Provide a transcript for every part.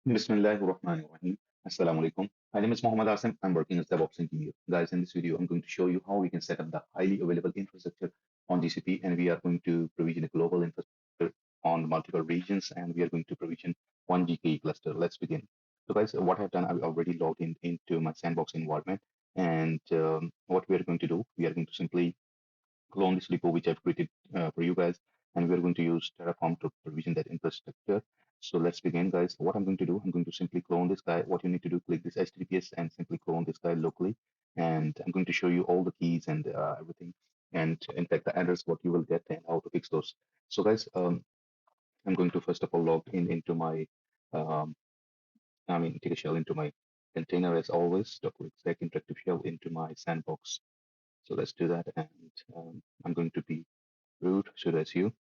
Bismillahirrahmanirrahim. Assalamu alaikum. My name is Mohammed Asim. I'm working as DevOps engineer. Guys, in this video, I'm going to show you how we can set up the highly available infrastructure on GCP, and we are going to provision a global infrastructure on multiple regions, and we are going to provision one GKE cluster. Let's begin. So, guys, what I've done, I've already logged into my sandbox environment, and what we are going to do, we are going to simply clone this repo which I've created for you guys, and we're going to use Terraform to provision that infrastructure. So let's begin, guys. What I'm going to do, I'm going to simply clone this guy. What you need to do, click this HTTPS and simply clone this guy locally. And I'm going to show you all the keys and everything, and in fact the address what you will get and how to fix those. So guys, I'm going to first of all log in into my, um, take a shell into my container as always. Docker exec interactive shell into my sandbox. So let's do that, and I'm going to be root should assume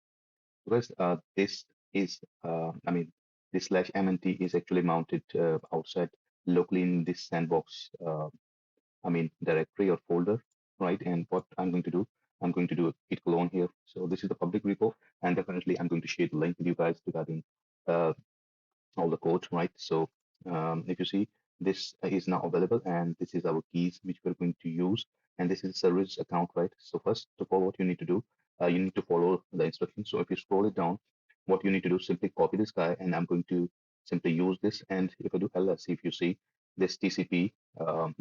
because this is this slash mnt is actually mounted outside locally in this sandbox directory or folder, right? And what I'm going to do, I'm going to do a git clone here. So this is the public repo, and definitely I'm going to share the link with you guys regarding uh, all the code, right? So if you see, this is now available, and this is our keys which we're going to use, and this is service account, right? So first of all, what you need to do, you need to follow the instructions. So if you scroll it down, what you need to do, simply copy this guy, and I'm going to simply use this. And if I do ls, if you see, this TCP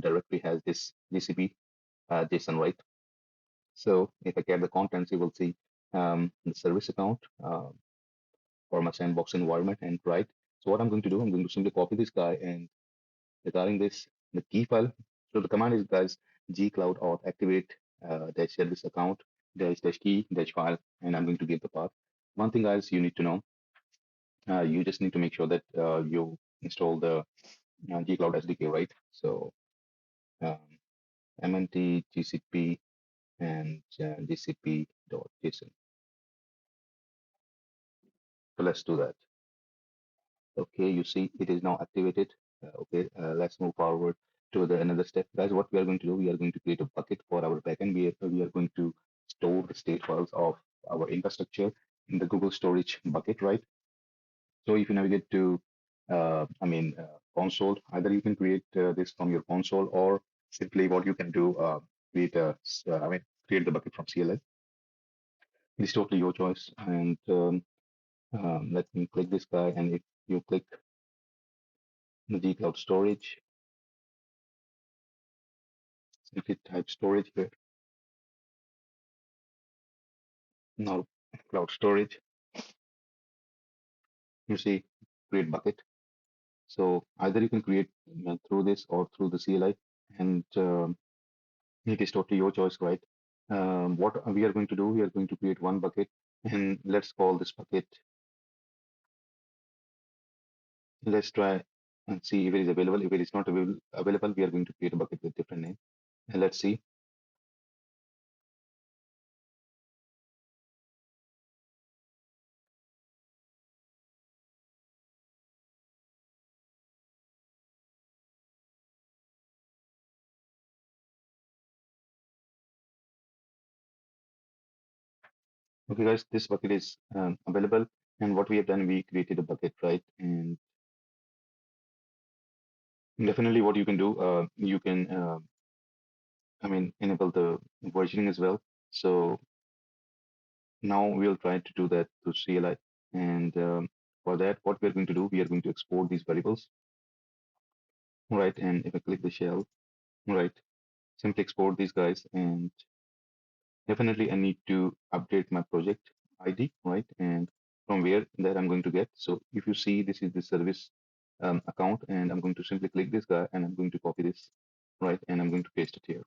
directory has this GCP JSON, right? So if I get the contents, you will see the service account for my sandbox environment, and right. So what I'm going to do, I'm going to simply copy this guy, and regarding this, the key file. So the command is, guys, gcloud or activate dash service account dash key dash file, and I'm going to give the path. One thing, guys, you need to know, you just need to make sure that you install the gcloud SDK, right? So um, mnt gcp and gcp.json. So let's do that. Okay, you see it is now activated. Okay, let's move forward to the another step. Guys, what we are going to do, we are going to create a bucket for our backend. We are going to store the state files of our infrastructure in the Google Storage bucket, right? So if you navigate to, console, either you can create this from your console, or simply what you can do, create create the bucket from CLI. It's totally your choice. And let me click this guy, and if you click the G-Cloud storage, simply type storage here. Now, cloud storage, you see, create bucket. So either you can create through this or through the CLI, and it is totally your choice, right? What we are going to do, we are going to create one bucket, and let's call this bucket. Let's try and see if it is available. If it is not available, we are going to create a bucket with different name. And let's see. Okay, guys, this bucket is available. And what we have done, we created a bucket, right? And definitely what you can do, you can enable the versioning as well. So now we'll try to do that through CLI. And for that, what we're going to do, we are going to export these variables, right? And if I click the shell, right, simply export these guys. And definitely I need to update my project ID, right? And from where that I'm going to get. So if you see, this is the service account, and I'm going to simply click this guy, and I'm going to copy this, right? And I'm going to paste it here.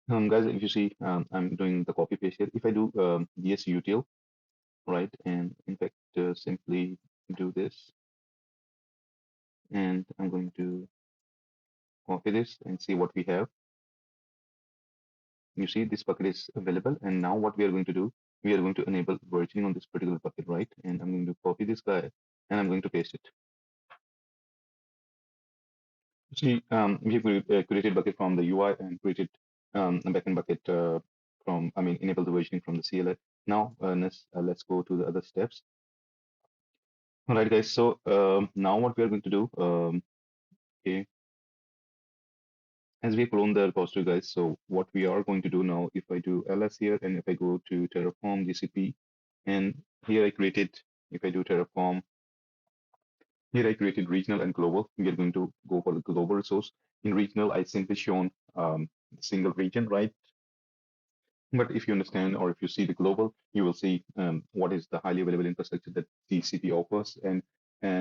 Guys, if you see, I'm doing the copy paste here. If I do dsutil, right, and in fact, simply do this, and I'm going to copy this and see what we have. You see, this bucket is available, and now what we are going to do, we are going to enable versioning on this particular bucket, right? And I'm going to copy this guy, and I'm going to paste it. See, we have created bucket from the UI and created a backend bucket enable the versioning from the CLI. Now, let's go to the other steps. All right, guys. So now what we are going to do, okay, as we clone the repository, guys. So what we are going to do now, if I do ls here, and if I go to Terraform GCP, and here I created, if I do Terraform, here I created regional and global. We are going to go for the global resource. In regional, I simply shown the single region, right? But if you understand or if you see the global, you will see what is the highly available infrastructure that GCP offers. And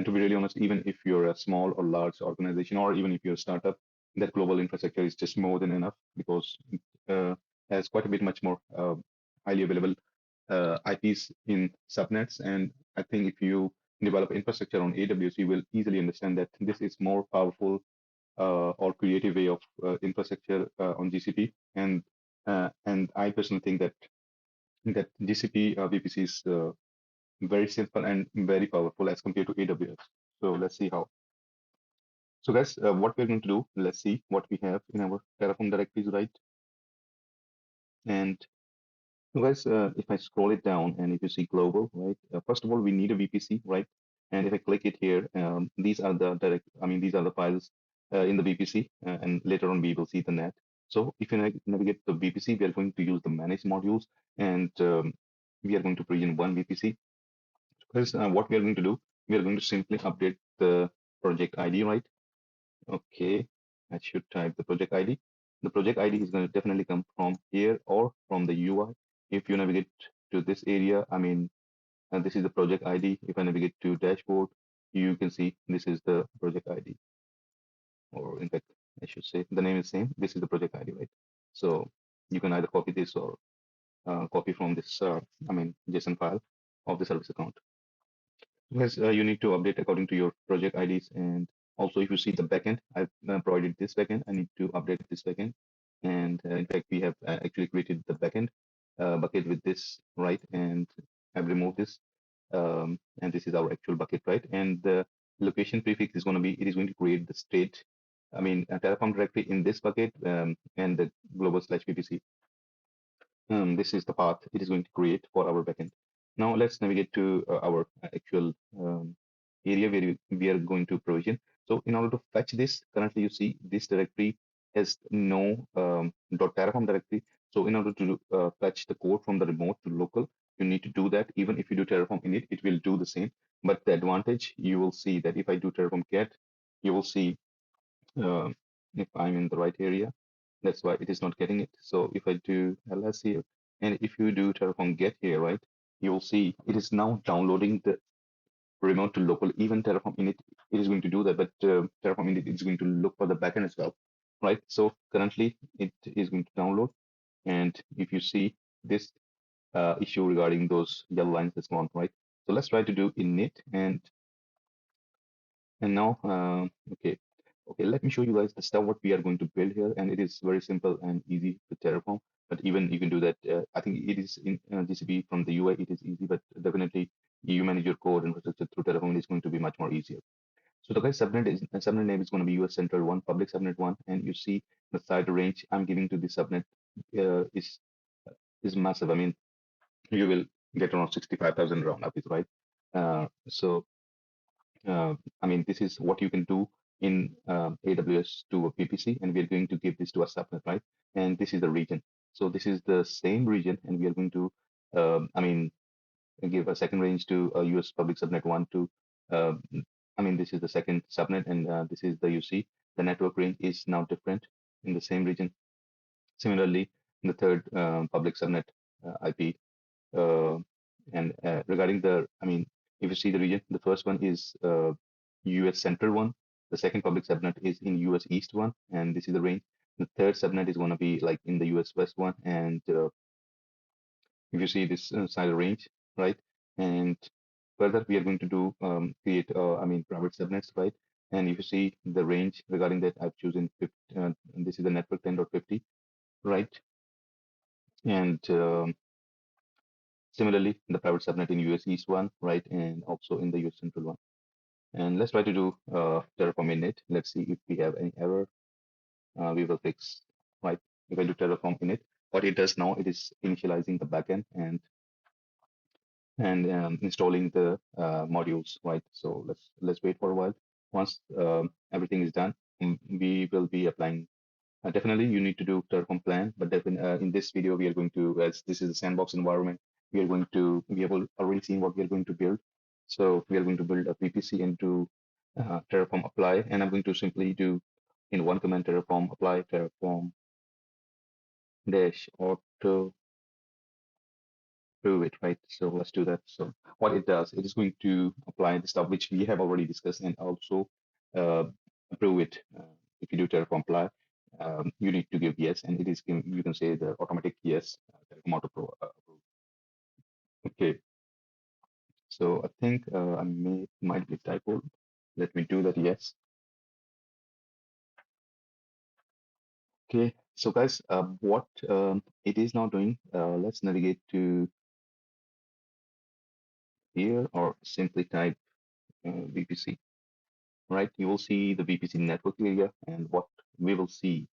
to be really honest, even if you're a small or large organization, or even if you're a startup, that global infrastructure is just more than enough because it has quite a bit much more highly available IPs in subnets. And I think if you develop infrastructure on AWS, you will easily understand that this is more powerful or creative way of infrastructure on GCP. And I personally think that GCP VPC is very simple and very powerful as compared to AWS. So let's see how. So guys, what we're going to do, let's see what we have in our Terraform directories, right? And so guys, if I scroll it down and if you see global, right? First of all, we need a VPC, right? And if I click it here, these are the these are the files in the VPC, and later on we will see the net. So if you navigate the VPC, we are going to use the manage modules, and we are going to provision one VPC. Because what we are going to do, we are going to simply update the project ID, right? Okay, I should type the project ID. The project ID is going to definitely come from here or from the UI. If you navigate to this area, this is the project ID. If I navigate to dashboard, you can see this is the project ID, or in fact, I should say the name is same. This is the project ID, right? So you can either copy this or copy from this, JSON file of the service account. Yes, you need to update according to your project IDs. And also, if you see the backend, I've provided this backend. I need to update this backend. And in fact, we have actually created the backend bucket with this, right? And I've removed this. And this is our actual bucket, right? And the location prefix is going to be, it is going to create the state, a Terraform directory in this bucket, and the global slash VPC. This is the path it is going to create for our backend. Now let's navigate to our actual area where we are going to provision. So in order to fetch this, currently you see this directory has no .terraform directory. So in order to fetch the code from the remote to local, you need to do that. Even if you do Terraform init, it will do the same. But the advantage, you will see that if I do Terraform get, you will see uh, if I'm in the right area. That's why it is not getting it. So if I do ls here, and if you do Terraform get here, right, you will see it is now downloading the remote to local. Even Terraform init, it is going to do that, but Terraform init is going to look for the backend as well, right? So currently it is going to download, and if you see this issue regarding those yellow lines is gone, right? So let's try to do init, and now, okay, let me show you guys the stuff what we are going to build here, and it is very simple and easy with Terraform. But even you can do that. I think it is in GCP from the UI, it is easy, but definitely you manage your code infrastructure through Terraform is going to be much more easier. So the guys subnet name is going to be US Central One, public subnet one, and you see the side range I'm giving to the subnet is massive. I mean, you will get around 65,000 round up, right? So this is what you can do in AWS to a VPC, and we are going to give this to a subnet, right? And this is the region. So this is the same region, and we are going to, give a second range to US public subnet one to, uh, this is the second subnet, and this is the UC. The network range is now different in the same region. Similarly, the third public subnet IP, uh, and regarding the, if you see the region, the first one is US Central one. The second public subnet is in US East one, and this is the range. The third subnet is going to be like in the US West one, and if you see this side range, right? And further, we are going to do create, private subnets, right? And if you see the range regarding that, I've chosen 50, this is the network 10.50, right? And similarly, the private subnet in US East one, right? And also in the US Central one. And let's try to do Terraform init. Let's see if we have any error. We will fix, right? If I do Terraform init, what it does now, it is initializing the backend, and and installing the modules, right? So let's wait for a while. Once everything is done, we will be applying. Definitely, you need to do Terraform plan, but in this video, we are going to, as this is a sandbox environment, we have already seen what we are going to build. So we are going to build a VPC and do Terraform apply, and I'm going to simply do in one command Terraform apply Terraform dash auto prove it, right? So let's do that. So what it does, it is going to apply the stuff which we have already discussed and also uh, approve it. If you do Terraform apply, you need to give yes, and it is you can say the automatic yes, Terraform auto approve. Okay, so I think I might be typo. Let me do that. Yes. Okay. So guys, what it is now doing? Let's navigate to here or simply type VPC. Right? You will see the VPC network area and what we will see,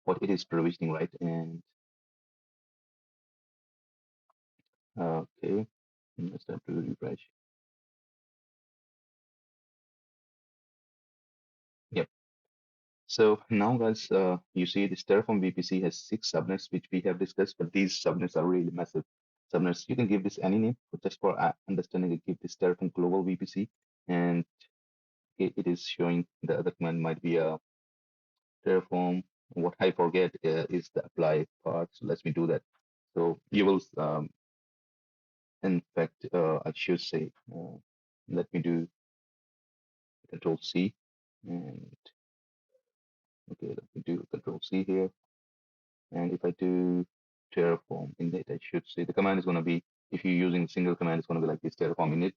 what it is provisioning, right? And okay, let's have to refresh. Yep. So now, guys, you see this Terraform VPC has 6 subnets, which we have discussed, but these subnets are really massive subnets. You can give this any name, but just for understanding it, give this Terraform Global VPC, and it is showing the other command might be a Terraform. What I forget is the apply part. So let me do that. So you will in fact, I should say, let me do Control C, and okay, let me do Control C here. And if I do Terraform init, I should say the command is going to be, if you're using a single command, it's going to be like this Terraform init,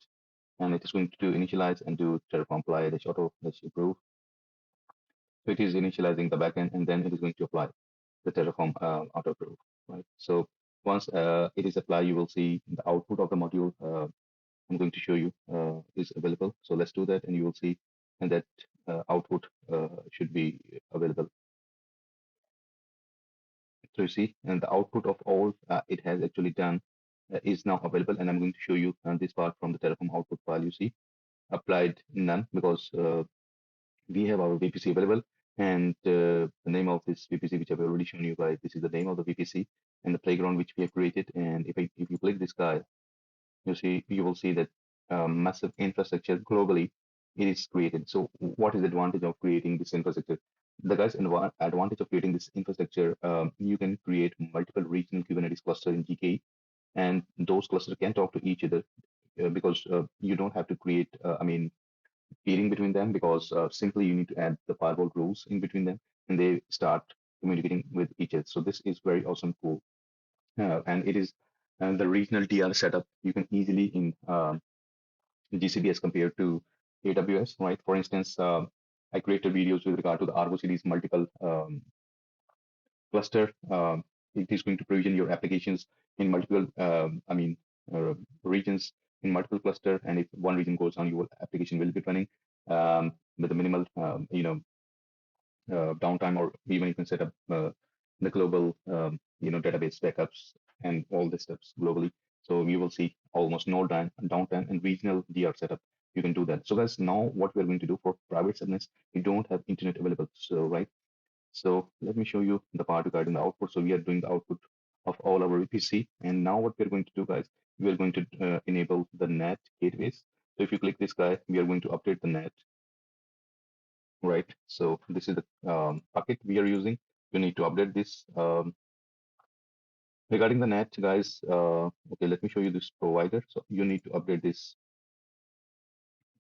and it is going to do initialize and do Terraform apply dash auto dash approve. So it is initializing the backend, and then it is going to apply the Terraform auto approve, right? So once it is applied, you will see the output of the module. I'm going to show you is available. So let's do that, and you will see and that output should be available. So you see, and the output of all it has actually done is now available, and I'm going to show you this part from the Terraform output file. You see, applied none because we have our VPC available, and the name of this VPC, which I've already shown you guys, this is the name of the VPC and the playground which we have created. And if you click this guy, you will see that massive infrastructure globally it is created. So what is the advantage of creating this infrastructure? The guys advantage of creating this infrastructure, you can create multiple regional Kubernetes clusters in GKE, and those clusters can talk to each other because you don't have to create, peering between them because simply you need to add the firewall rules in between them, and they start communicating with each other. So this is very awesome tool, and it is the regional DR setup. You can easily in GCP as compared to AWS, right? For instance, I created videos with regard to the ARGOCD's multiple cluster. It is going to provision your applications in multiple, regions in multiple cluster. And if one region goes down, your application will be running with a minimal, downtime, or even you can set up the global, database backups and all the steps globally. So you will see almost no downtime and regional DR setup. You can do that. So guys, now what we're going to do for private subnets, we don't have internet available. So right. So let me show you the part regarding the output. So we are doing the output of all our VPC. And now what we're going to do, guys, we are going to enable the NAT gateways. So if you click this guy, we are going to update the NAT, right? So this is the bucket we are using. You need to update this. Regarding the NAT, guys, okay, let me show you this provider. So you need to update this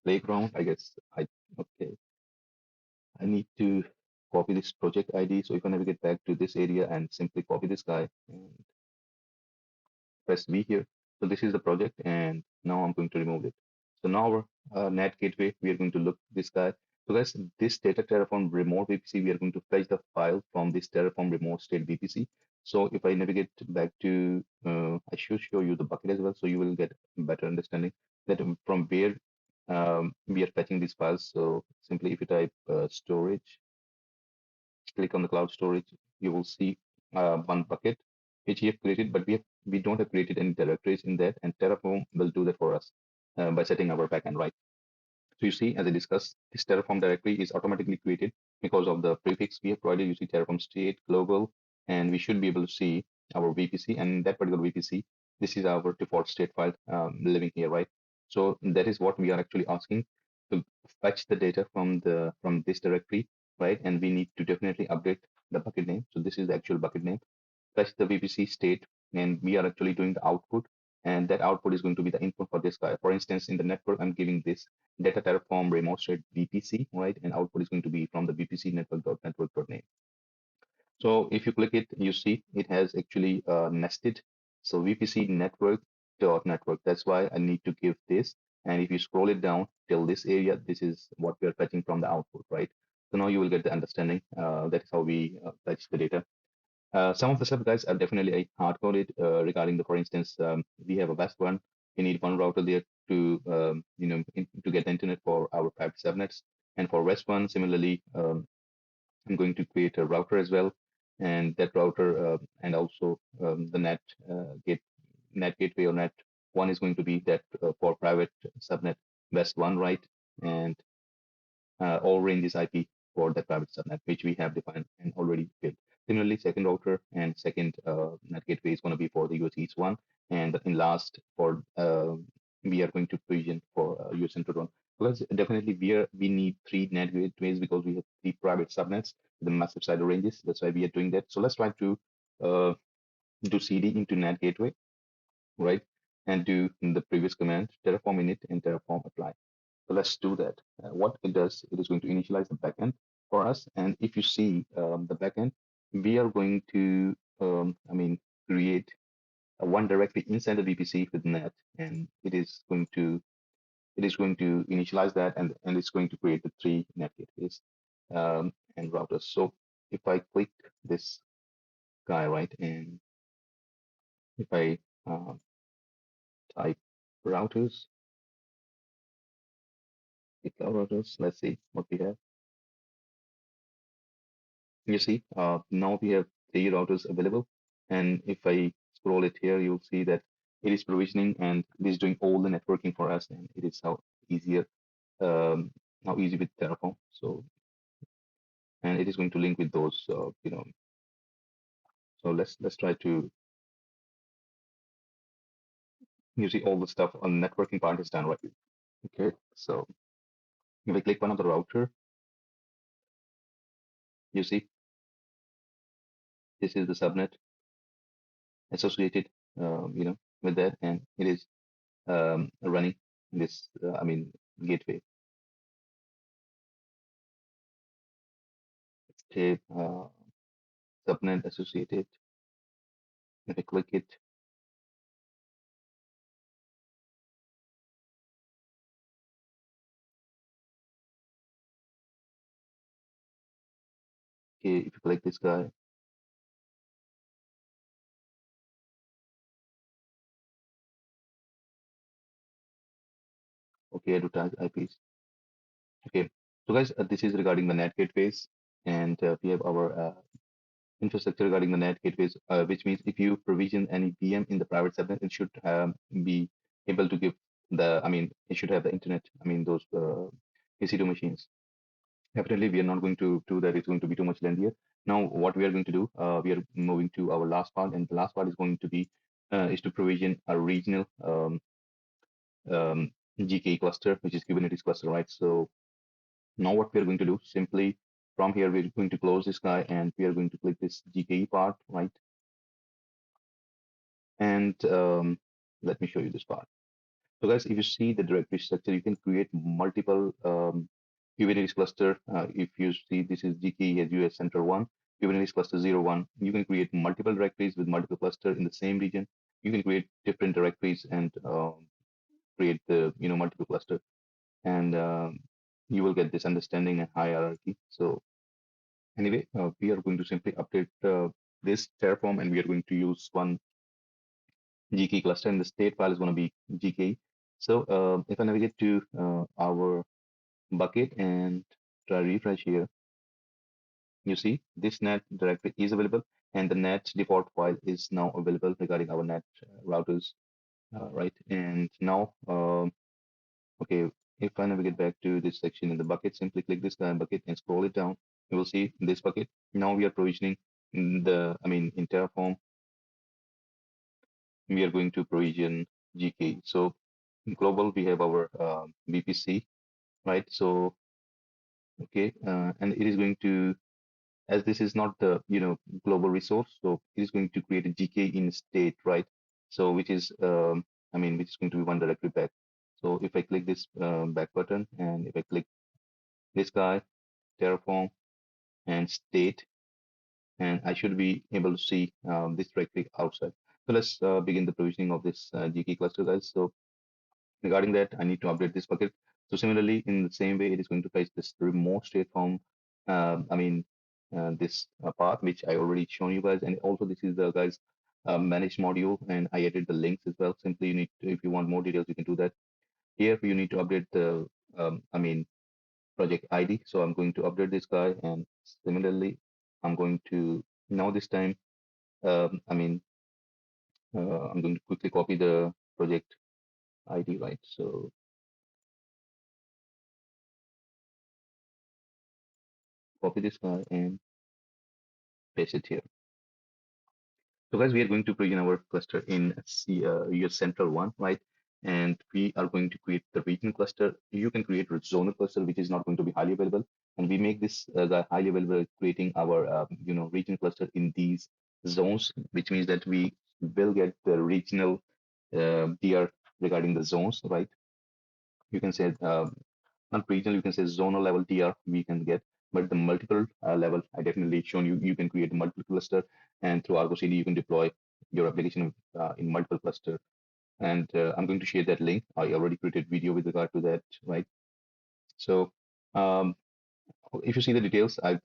playground. I guess okay, I need to copy this project ID. So if I navigate back to this area and simply copy this guy and press V here. So this is the project, and now I'm going to remove it. So now our NAT gateway, we are going to look this guy. So guys, this data Terraform remote VPC, we are going to fetch the file from this Terraform remote state VPC. So if I navigate back to, I should show you the bucket as well, so you will get better understanding that from where we are fetching these files. So simply if you type storage, click on the cloud storage, you will see one bucket. which we have created, but we don't have created any directories in that, and Terraform will do that for us by setting our backend, right? So you see, as I discussed, this Terraform directory is automatically created because of the prefix we have provided. You see Terraform state, global, and we should be able to see our VPC. And that particular VPC, this is our default state file living here, right? So that is what we are actually asking to fetch the data from this directory, right? And we need to definitely update the bucket name. So this is the actual bucket name. Fetch the VPC state, and we are actually doing the output, and that output is going to be the input for this guy. For instance, in the network, I'm giving this data Terraform remote state VPC, right? And output is going to be from the VPC network.network.name. So if you click it, you see it has actually nested. So VPC network.network. That's why I need to give this. And if you scroll it down till this area, this is what we are fetching from the output, right? So now you will get the understanding. That is how we fetch the data. Some of the stuff, guys, are definitely hard coded regarding the, for instance, we have a West one. We need one router there to, to get the internet for our private subnets. And for West one, similarly, I'm going to create a router as well. And that router and also the net gateway or net one is going to be that for private subnet West one, right? And all ranges IP for the private subnet, which we have defined and already built. Similarly, second router and second net gateway is going to be for the US East one, and in last for we are going to provision for US Central one. Because definitely we need three net gateways because we have three private subnets with the massive side ranges. That's why we are doing that. So let's try to uh, do CD into net gateway, right? And do the previous command terraform init and terraform apply. So let's do that. What it does, it is going to initialize the backend for us. And if you see the backend, we are going to, create one directly inside the VPC with net, and it is going to initialize that, and it's going to create the three net gateways and routers. So if I click this guy, right, and if I uh, type routers, let's see what we have. You see, now we have three routers available. And if I scroll it here, you'll see that it is provisioning and it is doing all the networking for us. And it is easier, um, how easy with Terraform. So, and it is going to link with those, so let's try to, you see all the stuff on networking part is done right. Okay. So if I click one of the router, you see, this is the subnet associated, with that. And it is running this, gateway. Okay, subnet associated. If I click it, okay, if you click this guy, okay, advertise IPs. Okay, so guys, this is regarding the net gateways, and we have our infrastructure regarding the net gateways, which means if you provision any VM in the private subnet, it should be able to give it should have the internet. Those EC2 machines. Definitely, we are not going to do that. It's going to be too much lengthier. Now, what we are going to do, we are moving to our last part, and the last part is going to be is to provision a regional um, GKE cluster, which is Kubernetes cluster, right? So now what we are going to do, simply from here, we're going to close this guy, and we are going to click this GKE part, right? And let me show you this part. So guys, if you see the directory structure, you can create multiple Kubernetes cluster. If you see this is GKE as US Center 1, Kubernetes cluster 01, you can create multiple directories with multiple cluster in the same region. You can create different directories and create the multiple cluster, and you will get this understanding and hierarchy. So anyway, we are going to simply update this Terraform, and we are going to use one GKE cluster, and the state file is going to be GKE. So if I navigate to our bucket and try refresh here, you see this net directory is available. and the net default file is now available regarding our net routers, right? And now, okay, if I navigate back to this section in the bucket, simply click this guy bucket and scroll it down. You will see this bucket. Now we are provisioning in Terraform, we are going to provision GKE. So in global, we have our VPC, right? So, okay, and it is going to, as this is not the, global resource, so it is going to create a GKE in state, right? So which is, which is going to be one directly back. So if I click this back button, and if I click this guy, Terraform and state, and I should be able to see this directly outside. So let's begin the provisioning of this GKE cluster, guys. So regarding that, I need to update this bucket. So similarly, in the same way, it is going to fetch this remote state from, this path, which I already shown you guys. And also this is the guys managed module, and I added the links as well. Simply you need to, if you want more details, you can do that. Here you need to update the, project ID. So I'm going to update this guy, and similarly, I'm going to now this time, I'm going to quickly copy the project ID, right? So copy this guy and paste it here. So guys, we are going to provision our cluster in your central one, right? And we are going to create the regional cluster. You can create a zonal cluster, which is not going to be highly available. And we make this the highly available, creating our, region cluster in these zones, which means that we will get the regional DR regarding the zones, right? You can say not regional, you can say zonal level DR we can get, but the multiple level, I definitely shown you, you can create a multiple cluster, and through ARGOCD, you can deploy your application in multiple cluster. And I'm going to share that link. I already created video with regard to that, right? So um, if you see the details, I've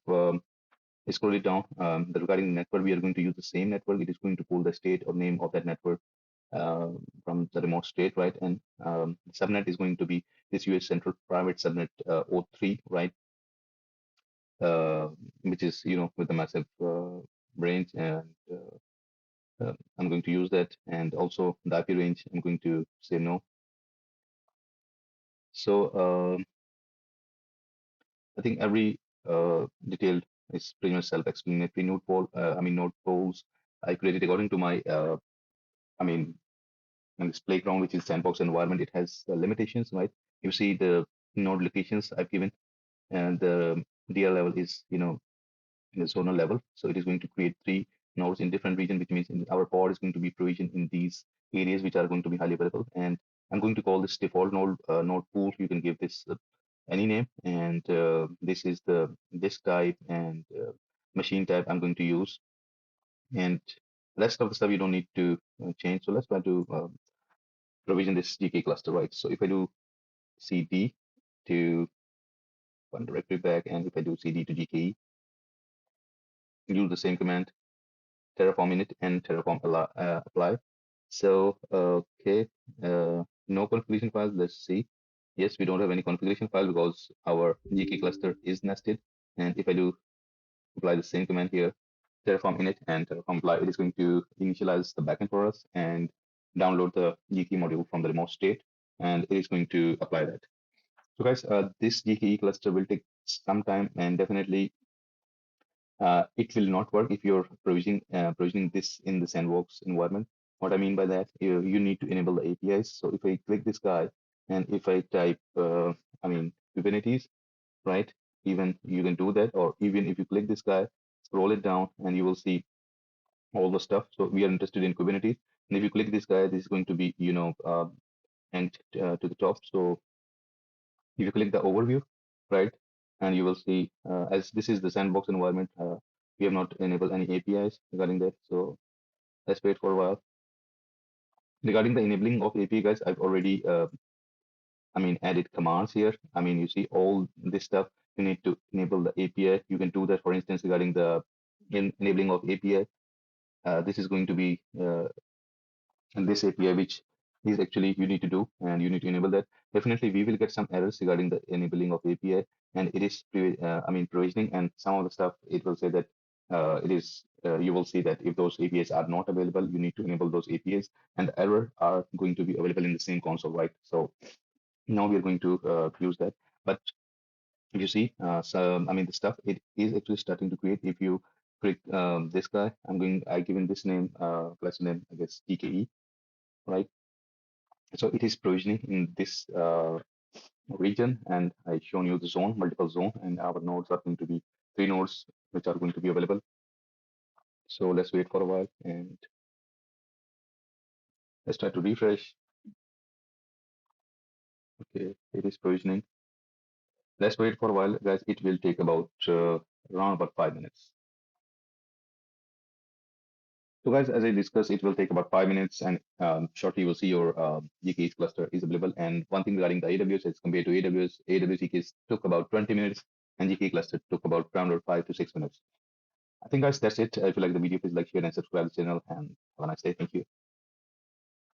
scrolled it down. Regarding the network, we are going to use the same network. It is going to pull the state or name of that network uh, from the remote state, right? And subnet is going to be this US Central Private Subnet O3, right? Which is, with the massive range, and I'm going to use that. And also the IP range, I'm going to say no. So I think every detail is pretty much self-explanatory. Node polls I created according to my, I mean, and this playground, which is sandbox environment, it has limitations, right? You see the node locations I've given, and the DR level is, in the zonal level. So it is going to create 3 nodes in different region, which means our pod is going to be provisioned in these areas, which are going to be highly available. And I'm going to call this default node pool. You can give this any name, and this is the disk type and machine type I'm going to use. And rest of the stuff you don't need to change. So let's try to provision this GKE cluster, right? So if I do cd to one directory back, and if I do cd to GKE, use the same command, Terraform init and Terraform apply. So, okay, no configuration files. Let's see. Yes, we don't have any configuration file because our GKE cluster is nested. And if I do apply the same command here, Terraform init and Terraform apply, it is going to initialize the backend for us and download the GKE module from the remote state, and it is going to apply that. So guys, this GKE cluster will take some time, and definitely it will not work if you're provisioning this in the sandbox environment. What I mean by that, you need to enable the APIs. So if I click this guy, and if I type, Kubernetes, right? Even you can do that, or even if you click this guy, scroll it down, and you will see all the stuff. So we are interested in Kubernetes, and if you click this guy, this is going to be, and to the top. So if you click the overview, right, and you will see, as this is the sandbox environment, we have not enabled any APIs regarding that. So let's wait for a while. Regarding the enabling of API, guys, I've already, added commands here. You see all this stuff. You need to enable the API. You can do that, for instance, regarding the enabling of API. This is going to be this API, which is actually you need to do, and you need to enable that. Definitely, we will get some errors regarding the enabling of API, and it is provisioning, and some of the stuff it will say that it is you will see that if those APIs are not available, you need to enable those APIs, and the error are going to be available in the same console, right? So now we are going to use that. But you see, so I mean, the stuff it is actually starting to create. If you click this guy, I given this name, class name, I guess GKE, right? So it is provisioning in this region, and I shown you the zone, multiple zone, and our nodes are going to be 3 nodes which are going to be available. So let's wait for a while and let's try to refresh. Okay, it is provisioning. Let's wait for a while, guys. It will take about around about 5 minutes. So guys, as I discussed, it will take about 5 minutes, and shortly you will see your GKE cluster is available. And one thing regarding the AWS is compared to AWS GKE took about 20 minutes, and GKE cluster took about around 5 to 6 minutes. I think guys, that's it. If you like the video, please like, share, and subscribe to the channel. And have a nice day. Thank you.